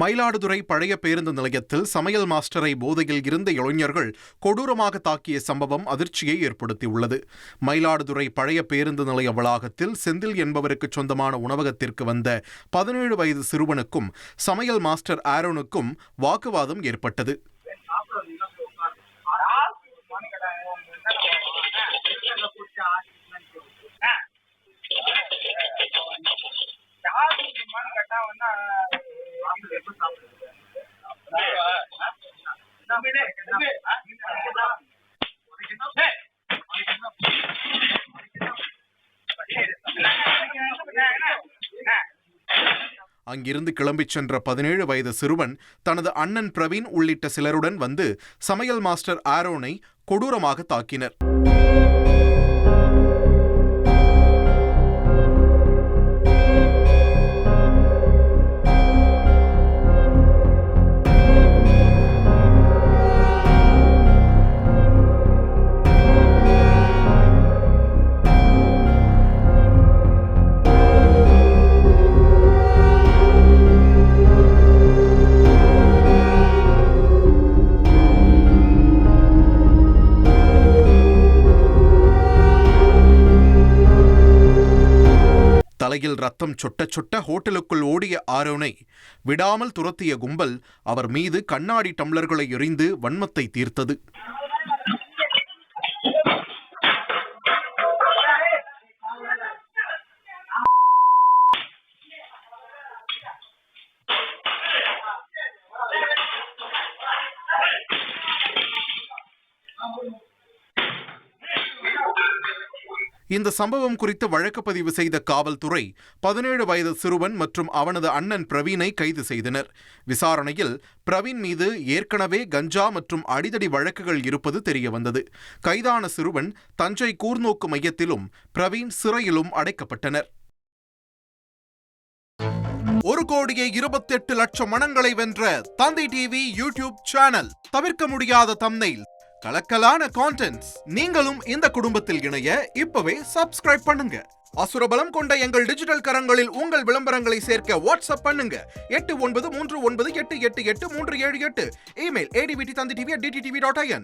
மயிலாடுதுறை பழைய பேருந்து நிலையத்தில் சமையல் மாஸ்டரை போதையில் இருந்த இளைஞர்கள் கொடூரமாக தாக்கிய சம்பவம் அதிர்ச்சியை ஏற்படுத்தியுள்ளது. மயிலாடுதுறை பழைய பேருந்து நிலைய வளாகத்தில் செந்தில் என்பவருக்கு சொந்தமான உணவகத்திற்கு வந்த 17 வயது சிறுவனுக்கும் சமையல் மாஸ்டர் ஆரோனுக்கும் வாக்குவாதம் ஏற்பட்டது. அங்கிருந்து கிளம்பிச் சென்ற 17 வயது சிறுவன் தனது அண்ணன் பிரவீன் உள்ளிட்ட சிலருடன் வந்து சமையல் மாஸ்டர் ஆரோனை கொடூரமாக தாக்கினர். தலையில் ரத்தம் சொட்ட சொட்ட ஹோட்டலுக்குள் ஓடிய ஆரோனை விடாமல் துரத்திய கும்பல் அவர் மீது கண்ணாடி டம்ளர்களை எறிந்து வன்மத்தை தீர்த்தது. இந்த சம்பவம் குறித்து வழக்கு பதிவு செய்த காவல்துறை 17 வயது சிறுவன் மற்றும் அவனது அண்ணன் பிரவீனை கைது செய்தனர். விசாரணையில் பிரவீன் மீது ஏற்கனவே கஞ்சா மற்றும் அடிதடி வழக்குகள் இருப்பது தெரியவந்தது. கைதான சிறுவன் தஞ்சை கூர்நோக்கு மையத்திலும் பிரவீன் சிறையிலும் அடைக்கப்பட்டனர். 1,28,00,000 மனங்களை வென்ற தந்தி டிவி யூடியூப் சேனல். தவிர்க்க முடியாத தம்ப்நெயில், கலக்கலான கான்டென்ட்ஸ். நீங்களும் இந்த குடும்பத்தில் இணைய இப்பவே சப்ஸ்கிரைப் பண்ணுங்க. அசுரபலம் கொண்ட எங்கள் டிஜிட்டல் கரங்களில் உங்கள் விளம்பரங்களை சேர்க்க வாட்ஸ்அப் பண்ணுங்க. 8939888838. Email advtthanditv@dttv.in.